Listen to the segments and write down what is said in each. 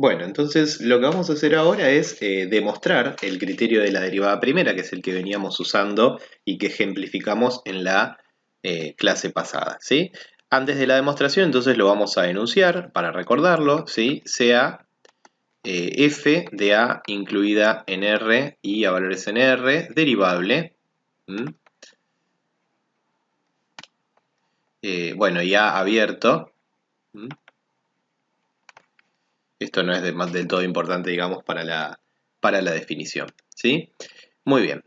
Bueno, entonces lo que vamos a hacer ahora es demostrar el criterio de la derivada primera, que es el que veníamos usando y que ejemplificamos en la clase pasada, ¿sí? Antes de la demostración, entonces lo vamos a enunciar para recordarlo, ¿sí? Sea f de a incluida en R y a valores en R, derivable. Bueno, y a abierto. Esto no es del todo importante, digamos, para la definición, ¿sí? Muy bien.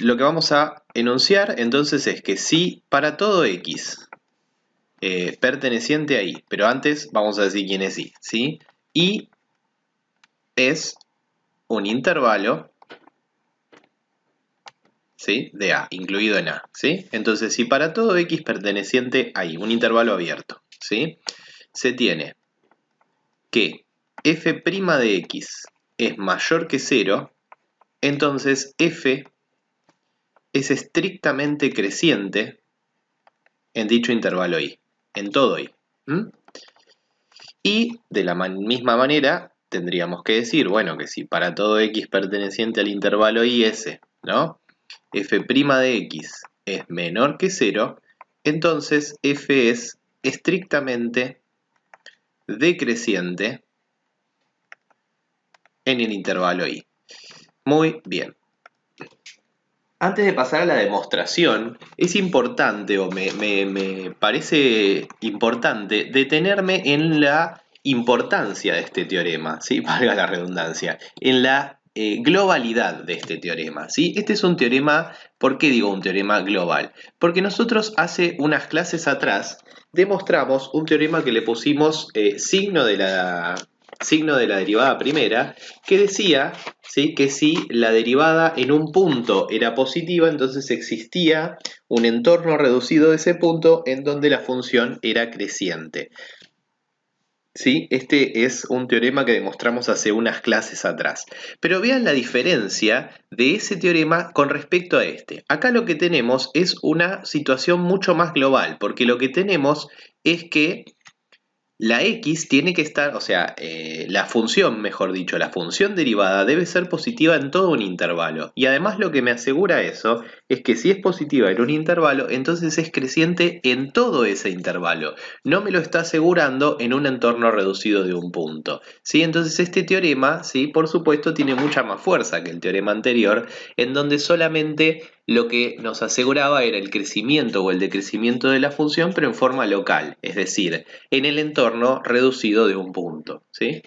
Lo que vamos a enunciar entonces es que si para todo x perteneciente a y, pero antes vamos a decir quién es y, ¿sí? Y es un intervalo, ¿sí? De a, incluido en a, ¿sí? Entonces, si para todo x perteneciente a y, un intervalo abierto, ¿sí? Se tiene que f' de x es mayor que 0, entonces f es estrictamente creciente en dicho intervalo i, en todo i. Y de la misma manera tendríamos que decir, bueno, que si para todo x perteneciente al intervalo is, ¿no? f' de x es menor que 0, entonces f es estrictamente decreciente en el intervalo i. Muy bien. Antes de pasar a la demostración, es importante, o me parece importante, detenerme en la importancia de este teorema, ¿sí? Valga la redundancia, en la globalidad de este teorema, ¿sí? Este es un teorema, ¿por qué digo un teorema global? Porque nosotros hace unas clases atrás demostramos un teorema que le pusimos signo de la derivada primera, que decía, ¿sí?, que si la derivada en un punto era positiva, entonces existía un entorno reducido de ese punto en donde la función era creciente. ¿Sí? Este es un teorema que demostramos hace unas clases atrás. Pero vean la diferencia de ese teorema con respecto a este. Acá lo que tenemos es una situación mucho más global, porque lo que tenemos es que la x tiene que estar, o sea, la función, mejor dicho, la función derivada debe ser positiva en todo un intervalo. Y además lo que me asegura eso es que si es positiva en un intervalo, entonces es creciente en todo ese intervalo. No me lo está asegurando en un entorno reducido de un punto, ¿sí? Entonces este teorema, ¿sí?, por supuesto, tiene mucha más fuerza que el teorema anterior, en donde solamente lo que nos aseguraba era el crecimiento o el decrecimiento de la función, pero en forma local, es decir, en el entorno reducido de un punto, ¿sí?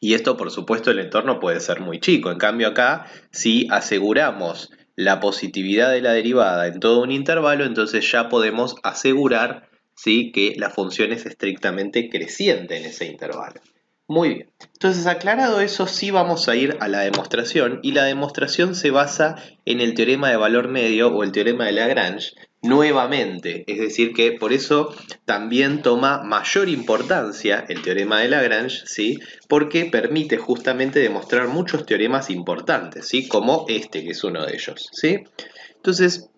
Y esto, por supuesto, el entorno puede ser muy chico. En cambio acá, si aseguramos la positividad de la derivada en todo un intervalo, entonces ya podemos asegurar, ¿sí?, que la función es estrictamente creciente en ese intervalo. Muy bien. Entonces, aclarado eso, sí vamos a ir a la demostración, y la demostración se basa en el teorema de valor medio o el teorema de Lagrange nuevamente. Es decir que por eso también toma mayor importancia el teorema de Lagrange, ¿sí?, porque permite justamente demostrar muchos teoremas importantes, ¿sí?, como este, que es uno de ellos, ¿sí? Entonces,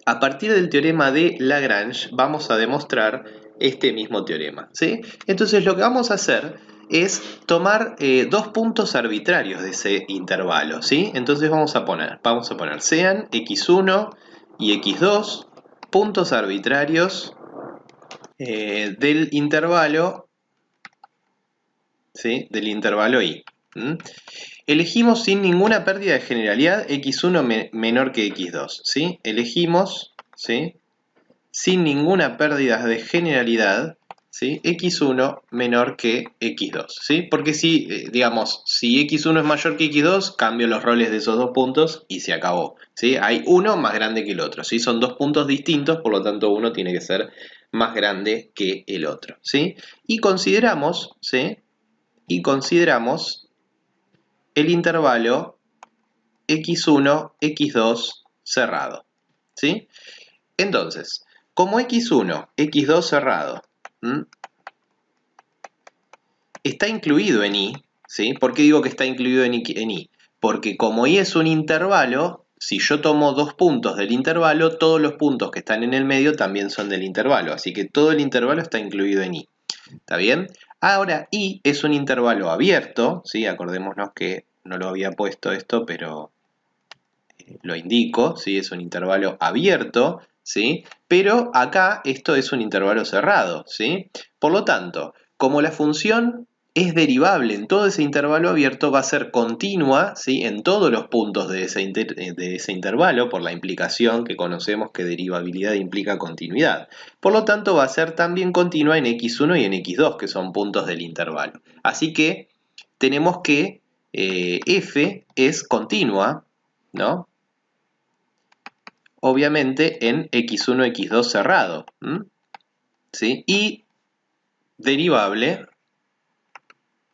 a partir del teorema de Lagrange vamos a demostrar este mismo teorema, ¿sí? Entonces lo que vamos a hacer es tomar dos puntos arbitrarios de ese intervalo, ¿sí? Entonces vamos a poner sean x1 y x2 puntos arbitrarios del intervalo, ¿sí?, del intervalo i. Elegimos sin ninguna pérdida de generalidad x1 menor que x2, ¿sí? Elegimos, ¿sí?, sin ninguna pérdida de generalidad, ¿sí?, x1 menor que x2, ¿sí? Porque si, digamos, si x1 es mayor que x2, cambio los roles de esos dos puntos y se acabó, ¿sí? Hay uno más grande que el otro, ¿sí? Son dos puntos distintos, por lo tanto uno tiene que ser más grande que el otro, ¿sí? Y consideramos, ¿sí?, el intervalo x1, x2 cerrado, ¿sí? Entonces, como x1, x2 cerrado está incluido en i, ¿sí? ¿Por qué digo que está incluido en i? Porque como i es un intervalo, si yo tomo dos puntos del intervalo, todos los puntos que están en el medio también son del intervalo, así que todo el intervalo está incluido en i. ¿Está bien? Ahora, I es un intervalo abierto, ¿sí? Acordémonos que no lo había puesto esto, pero lo indico, ¿sí? Es un intervalo abierto, ¿sí? Pero acá esto es un intervalo cerrado, ¿sí? Por lo tanto, como la función es derivable en todo ese intervalo abierto, va a ser continua, ¿sí? En todos los puntos de ese intervalo, por la implicación que conocemos que derivabilidad implica continuidad. Por lo tanto, va a ser también continua en x1 y en x2, que son puntos del intervalo. Así que tenemos que f es continua, ¿no? Obviamente en x1, x2 cerrado, ¿sí? Y derivable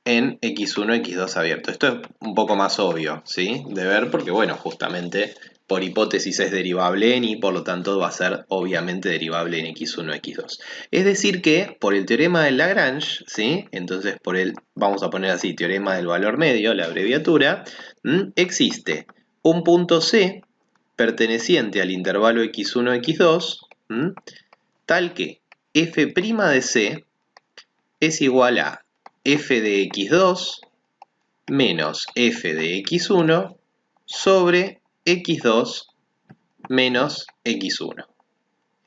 en x1, x2 abierto. Esto es un poco más obvio, ¿sí? De ver porque, bueno, justamente por hipótesis es derivable en y, por lo tanto va a ser obviamente derivable en x1, x2. Es decir que, por el teorema de Lagrange, ¿sí? Entonces por el, vamos a poner así, teorema del valor medio, la abreviatura, existe un punto C perteneciente al intervalo x1, x2, tal que f' de C es igual a f de x2 menos f de x1 sobre x2 menos x1.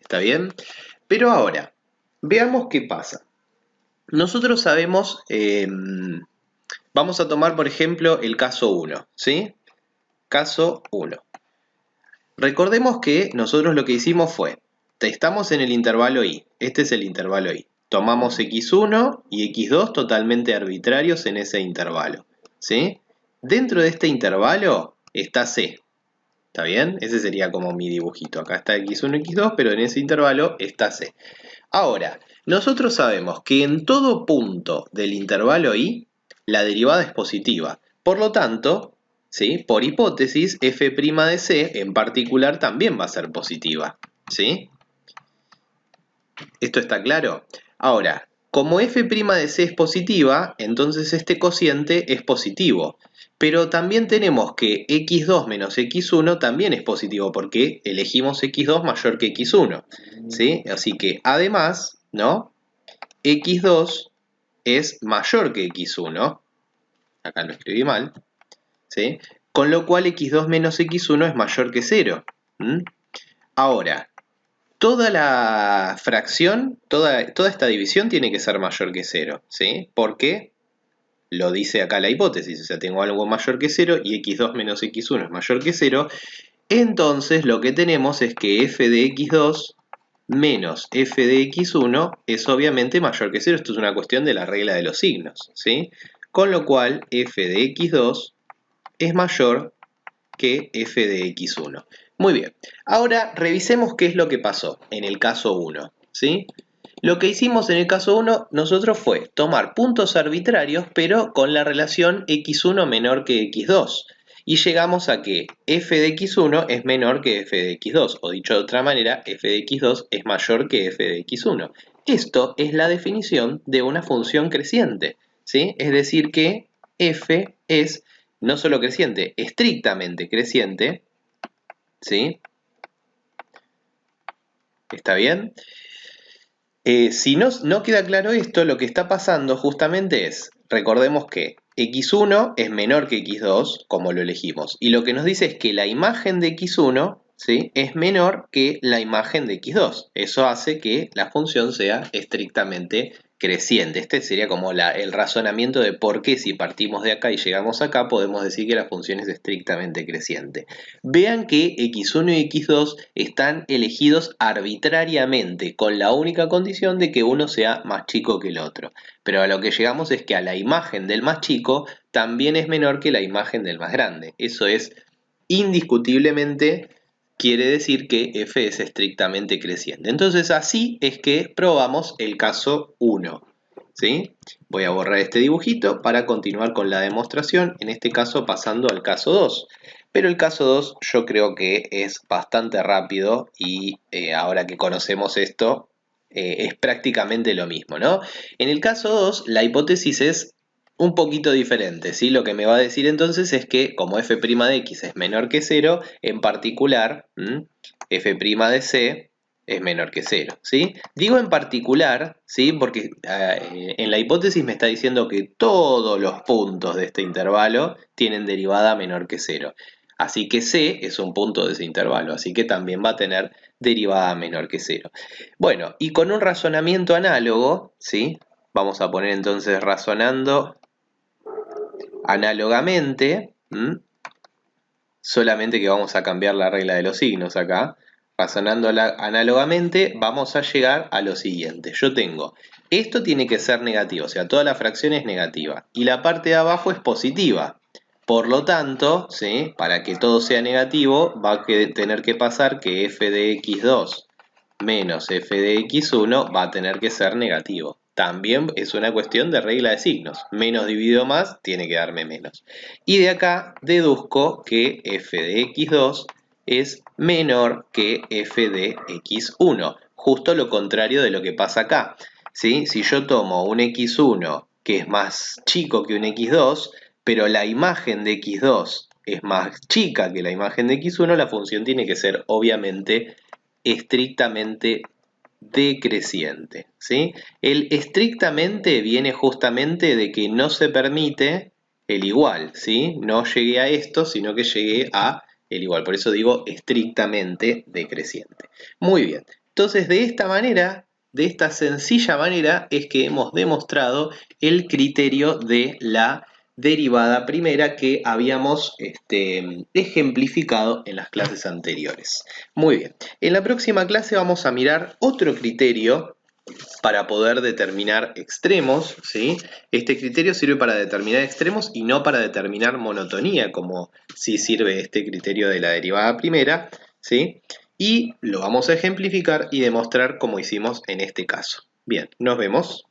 ¿Está bien? Pero ahora, veamos qué pasa. Nosotros sabemos, vamos a tomar por ejemplo el caso 1, ¿sí? Caso 1. Recordemos que nosotros lo que hicimos fue, estamos en el intervalo I, este es el intervalo I. Tomamos x1 y x2 totalmente arbitrarios en ese intervalo, ¿sí? Dentro de este intervalo está C, ¿está bien? Ese sería como mi dibujito. Acá está x1 y x2, pero en ese intervalo está C. Ahora, nosotros sabemos que en todo punto del intervalo I, la derivada es positiva. Por lo tanto, ¿sí? Por hipótesis, f' de C en particular también va a ser positiva, ¿sí? ¿Esto está claro? Ahora, como f' de C es positiva, entonces este cociente es positivo. Pero también tenemos que x2 menos x1 también es positivo porque elegimos x2 mayor que x1, ¿sí? Así que además, ¿no? x2 es mayor que x1, acá lo escribí mal, ¿sí? Con lo cual x2 menos x1 es mayor que 0. Ahora, toda la fracción, toda esta división tiene que ser mayor que 0, ¿sí? Porque lo dice acá la hipótesis, o sea, tengo algo mayor que 0 y x2 menos x1 es mayor que 0, entonces lo que tenemos es que f de x2 menos f de x1 es obviamente mayor que 0. Esto es una cuestión de la regla de los signos, ¿sí? Con lo cual f de x2 es mayor que f de x1. Muy bien, ahora revisemos qué es lo que pasó en el caso 1, ¿sí? Lo que hicimos en el caso 1 nosotros fue tomar puntos arbitrarios, pero con la relación x1 menor que x2. Y llegamos a que f de x1 es menor que f de x2, o dicho de otra manera, f de x2 es mayor que f de x1. Esto es la definición de una función creciente, ¿sí? Es decir que f es no solo creciente, estrictamente creciente, ¿sí? ¿Está bien? Si no queda claro esto, lo que está pasando justamente es, recordemos que x1 es menor que x2, como lo elegimos, y lo que nos dice es que la imagen de x1, ¿sí? Es menor que la imagen de x2. Eso hace que la función sea estrictamente creciente. Este sería como el razonamiento de por qué si partimos de acá y llegamos acá, podemos decir que la función es estrictamente creciente. Vean que x1 y x2 están elegidos arbitrariamente, con la única condición de que uno sea más chico que el otro. Pero a lo que llegamos es que a la imagen del más chico también es menor que la imagen del más grande. Eso es indiscutiblemente, quiere decir que f es estrictamente creciente. Entonces así es que probamos el caso 1. ¿Sí? Voy a borrar este dibujito para continuar con la demostración, en este caso pasando al caso 2. Pero el caso 2 yo creo que es bastante rápido y ahora que conocemos esto es prácticamente lo mismo, ¿no? En el caso 2 la hipótesis es un poquito diferente, ¿sí? Lo que me va a decir entonces es que como f' de x es menor que 0, en particular f' de c es menor que 0, ¿sí? Digo en particular, ¿sí? Porque en la hipótesis me está diciendo que todos los puntos de este intervalo tienen derivada menor que 0. Así que C es un punto de ese intervalo, así que también va a tener derivada menor que 0. Bueno, y con un razonamiento análogo, ¿sí? Vamos a poner entonces razonando análogamente, solamente que vamos a cambiar la regla de los signos acá. Razonando análogamente, vamos a llegar a lo siguiente. Yo tengo, esto tiene que ser negativo, o sea, toda la fracción es negativa. Y la parte de abajo es positiva. Por lo tanto, ¿sí? Para que todo sea negativo, va a tener que pasar que f de x2 menos f de x1 va a tener que ser negativo. También es una cuestión de regla de signos. Menos dividido más tiene que darme menos. Y de acá deduzco que f de x2 es menor que f de x1. Justo lo contrario de lo que pasa acá. ¿Sí? Si yo tomo un x1 que es más chico que un x2, pero la imagen de x2 es más chica que la imagen de x1, la función tiene que ser obviamente estrictamente decreciente, ¿sí? El estrictamente viene justamente de que no se permite el igual, ¿sí? No llegué a esto, sino que llegué a el igual. Por eso digo estrictamente decreciente. Muy bien. Entonces, de esta manera, de esta sencilla manera, es que hemos demostrado el criterio de la derivada primera que habíamos ejemplificado en las clases anteriores. Muy bien. En la próxima clase vamos a mirar otro criterio para poder determinar extremos, ¿sí? Este criterio sirve para determinar extremos y no para determinar monotonía, como sí sirve este criterio de la derivada primera, ¿sí? Y lo vamos a ejemplificar y demostrar como hicimos en este caso. Bien, nos vemos.